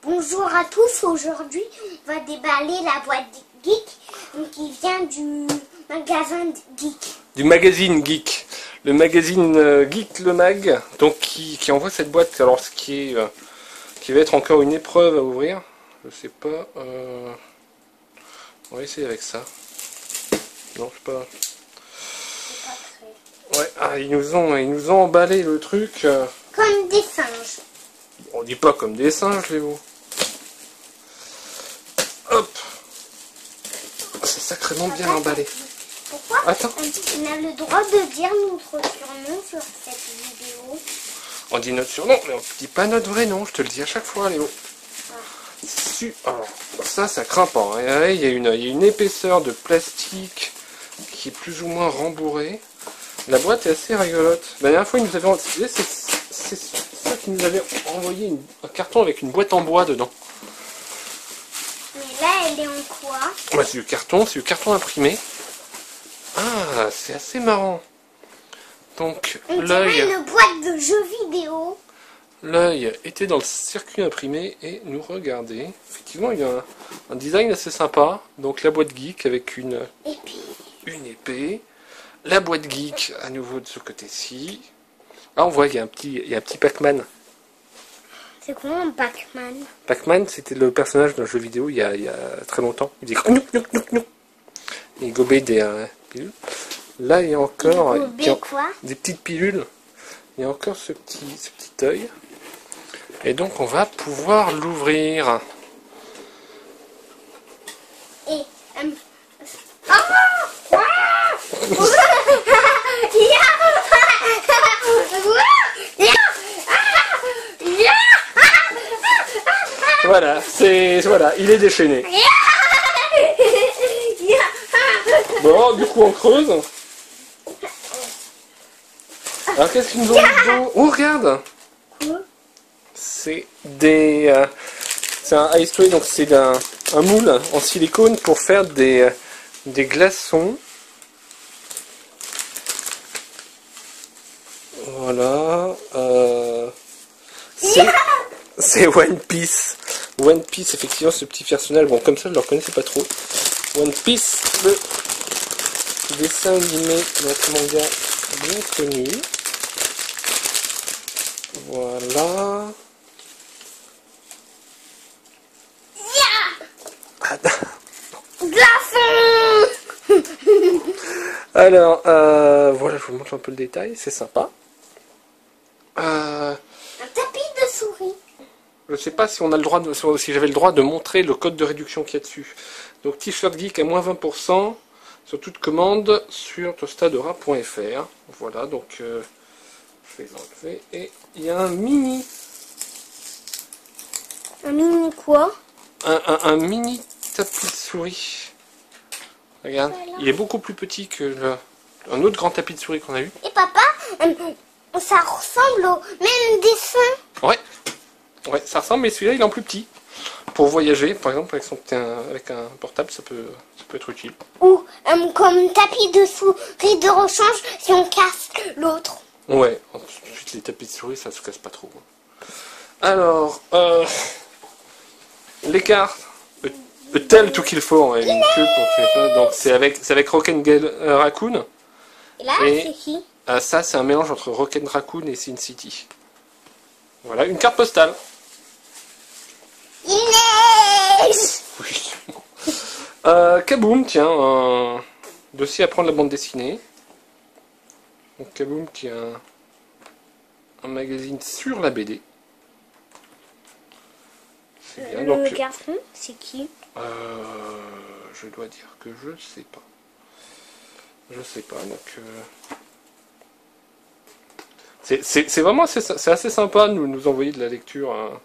Bonjour à tous, aujourd'hui on va déballer la boîte Geek qui vient du magasin Geek. Du magazine Geek. Le magazine Geek Le Mag, donc qui envoie cette boîte. Alors ce qui va être encore une épreuve à ouvrir. Je sais pas. On va essayer avec ça. Non, je sais pas. Ouais, ils nous ont emballé le truc. Comme des singes. On dit pas comme des singes, Léo. Hop. C'est sacrément bien emballé. Pourquoi Attends. On a le droit de dire notre surnom sur cette vidéo. On dit notre surnom, mais on ne dit pas notre vrai nom. Je te le dis à chaque fois, Léo. Alors, ça craint pas. Hein. Il y a une épaisseur de plastique qui est plus ou moins rembourrée. La boîte est assez rigolote. La dernière fois, ils nous avaient... C'est ça qui nous avait envoyé un carton avec une boîte en bois dedans. Mais là, elle est en quoi? Ouais, c'est du carton imprimé. Ah, c'est assez marrant. Donc, l'œil... une boîte de jeux vidéo. L'œil était dans le circuit imprimé et nous regardez. Effectivement, il y a un design assez sympa. Donc la boîte geek avec une épée. La boîte geek à nouveau de ce côté-ci. Ah, on voit qu'il y a un petit Pac-Man. C'est quoi un Pac-Man? Pac-Man, c'était le personnage d'un jeu vidéo il y a très longtemps. Il dit knouk knouk knouk knouk. Il gobait des pilules. Là, il y a encore des petites pilules. Il y a encore ce petit œil. Et donc on va pouvoir l'ouvrir. Et voilà, il est déchaîné. Bon, du coup on creuse. Alors qu'est-ce qu'ils nous ont mis dedans? Oh, regarde! C'est c'est un ice tray, donc c'est un moule en silicone pour faire des glaçons. Voilà. C'est One Piece. One Piece, effectivement, ce petit personnage. Bon, comme ça, je ne le reconnaissais pas trop. One Piece, le dessin animé, notre manga bien connu. Voilà. Alors, voilà, je vous montre un peu le détail, c'est sympa. un tapis de souris. Je sais pas si on a le droit si j'avais le droit de montrer le code de réduction qu'il y a dessus. Donc t-shirt geek à moins 20% sur toute commande sur tostadora.fr. Voilà, donc je vais l'enlever. Et il y a un mini. Un mini quoi? Un mini tapis de souris. Regarde, voilà. Il est beaucoup plus petit que un autre grand tapis de souris qu'on a eu. Et papa, ça ressemble au même dessin. Ouais, ça ressemble, mais celui-là il est en plus petit. Pour voyager, par exemple, avec un portable, ça peut être utile. Ou comme tapis de souris de rechange si on casse l'autre. Ouais, ensuite les tapis de souris ça se casse pas trop. Alors, les cartes. Tell to Kill For, donc c'est avec Rock'n Raccoon. Et là, c'est qui? Ça, c'est un mélange entre Rock'n Raccoon et Sin City. Voilà, une carte postale. Il neige. Oui. Kaboom, tiens, un dossier à prendre la bande dessinée. Donc Kaboom qui est un magazine sur la BD. Bien, le donc, garçon, c'est qui? je dois dire que je sais pas. Je sais pas, donc... C'est vraiment c'est assez sympa de nous envoyer de la lecture. Hein.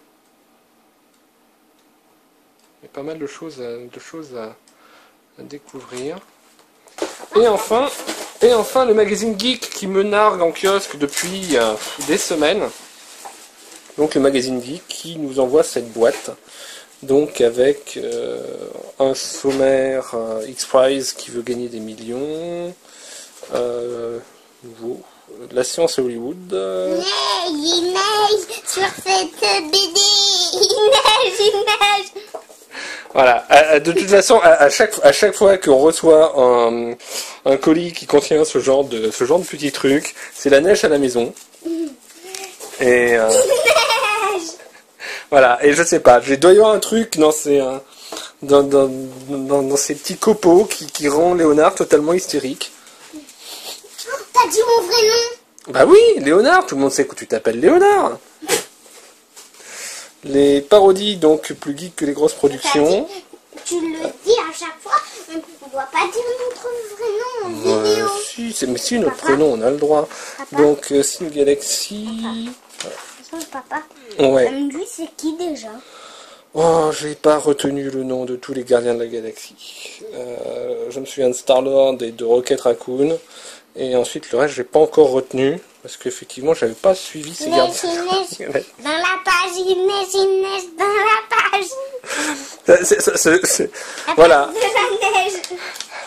Il y a pas mal de choses à découvrir. Et enfin, le magazine Geek qui me nargue en kiosque depuis des semaines. Donc le magazine Geek qui nous envoie cette boîte. Donc avec un sommaire X-Prize qui veut gagner des millions. Nouveau. La science à Hollywood. Il neige sur cette BD. Il neige. il neige. Voilà, de toute façon, à chaque fois qu'on reçoit un colis qui contient ce genre de petits trucs, c'est la neige à la maison. Et voilà, et je sais pas, il doit y avoir un truc dans ces petits copeaux qui rend Léonard totalement hystérique. T'as dit mon vrai nom? Bah oui, Léonard, tout le monde sait que tu t'appelles Léonard. Les parodies, donc, plus geeks que les grosses productions. Tu le dis à chaque fois, on ne doit pas dire notre vrai nom en vidéo. Mais si, notre prénom, on a le droit. Papa. Donc, Sin Galaxy... Papa, Ouais. lui, c'est qui déjà? Oh, j'ai pas retenu le nom de tous les gardiens de la galaxie. Je me souviens de Star-Lord et de Rocket Raccoon. Et ensuite, le reste, j'ai pas encore retenu. Parce qu'effectivement, j'avais pas suivi ces gardiens. Dans la page, il neige dans la page. Voilà. De la neige.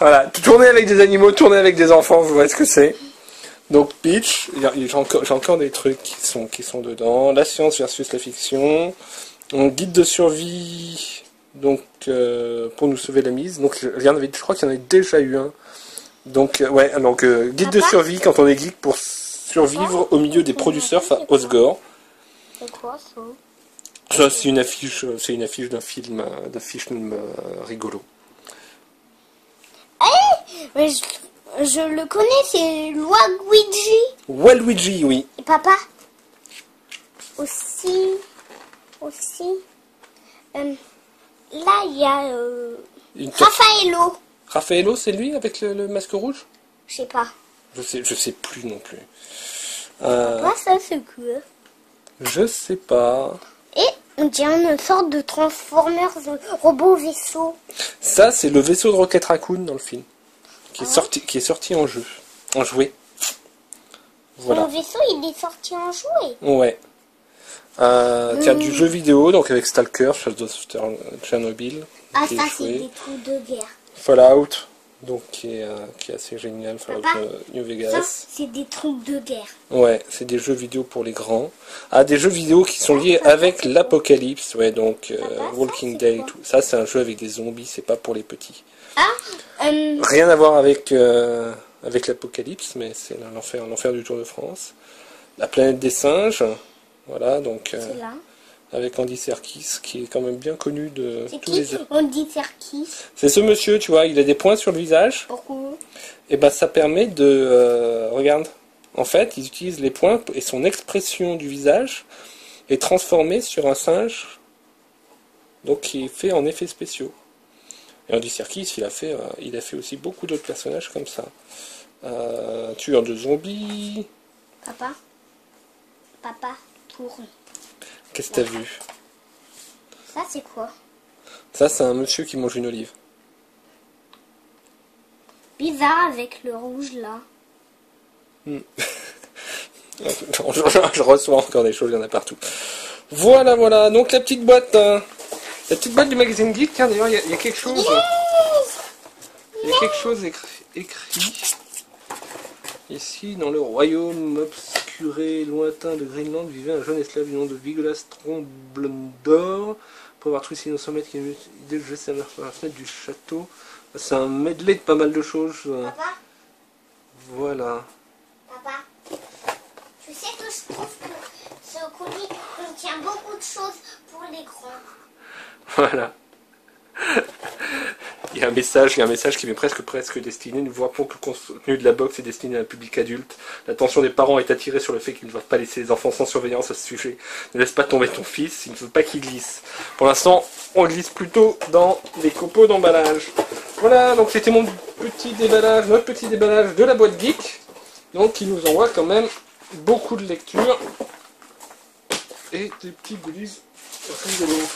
Voilà. Tourner avec des animaux, tourner avec des enfants, vous voyez ce que c'est. Donc Peach, j'ai encore des trucs qui sont dedans. La science versus la fiction. Un guide de survie, donc pour nous sauver la mise. Donc je crois qu'il y en avait déjà eu un. Donc ouais, donc guide de survie quand on est geek pour survivre au milieu des producteurs à Osgore. C'est quoi ça? Ça c'est une affiche d'un film rigolo. Mais je le connais, c'est Waluigi. Waluigi, oui. Et papa aussi. Là, il y a Raffaello. Raffaello, c'est lui avec le masque rouge? Je sais pas. Je sais plus non plus. Papa, ça c'est quoi? Je sais pas. Et on dirait une sorte de Transformers robot vaisseau. Ça, c'est le vaisseau de Rocket Raccoon dans le film. Qui est sorti en jeu. En jouet. Voilà. Mon vaisseau, il est sorti en jouet. Ouais. Tiens, du jeu vidéo, donc avec Stalker, Shadow of Chernobyl. Ah, ça, c'est des trucs de guerre. Fallout, donc qui est assez génial. Fallout Papa, New Ça, Vegas. c'est des trucs de guerre. Ouais, c'est des jeux vidéo pour les grands. Ah, des jeux vidéo qui sont liés avec l'apocalypse, ouais, donc Walking Dead et tout. Ça, c'est un jeu avec des zombies, c'est pas pour les petits. Rien à voir avec l'apocalypse, mais c'est l'enfer du Tour de France. La planète des singes, voilà, donc C'est là. avec Andy Serkis, qui est quand même bien connu de C'est tous qui? les... On dit Serkis. C'est ce monsieur, tu vois, il a des points sur le visage, Pourquoi? et ben ça permet de... regarde, en fait, il utilise les points et son expression du visage est transformée sur un singe, donc qui est fait en effets spéciaux. Et Andy Serkis, il a fait aussi beaucoup d'autres personnages comme ça. Tueur de zombies. Papa, tourne. Qu'est-ce que t'as vu? Ça, c'est quoi? Ça, c'est un monsieur qui mange une olive. Bizarre avec le rouge là. Je reçois encore des choses, il y en a partout. Voilà, voilà. Donc la petite boîte du magazine Geek. Tiens, d'ailleurs, il y a quelque chose. Il y a quelque chose écrit. Ici, dans le royaume obscuré, lointain de Greenland, vivait un jeune esclave du nom de Vigolas Tromblendor. Pour avoir trouvé 900 mètres, il a eu l'idée de jeter par la fenêtre du château. C'est un medley de pas mal de choses. Papa, Voilà. papa, tu sais que je trouve que ce colis contient beaucoup de choses pour les grands. Voilà. Il y a un message qui m'est presque destiné. Nous voyons que le contenu de la box est destiné à un public adulte. L'attention des parents est attirée sur le fait qu'ils ne doivent pas laisser les enfants sans surveillance à ce sujet. Ne laisse pas tomber ton fils, il ne veut pas qu'il glisse. Pour l'instant, on glisse plutôt dans les copeaux d'emballage. Voilà, donc c'était notre petit déballage de la boîte geek. Donc qui nous envoie quand même beaucoup de lectures. Et des petits goodies rigolos.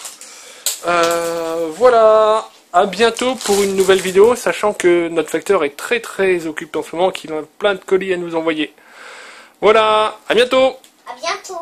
Voilà, à bientôt pour une nouvelle vidéo, sachant que notre facteur est très occupé en ce moment, qu'il a plein de colis à nous envoyer. Voilà, à bientôt. À bientôt.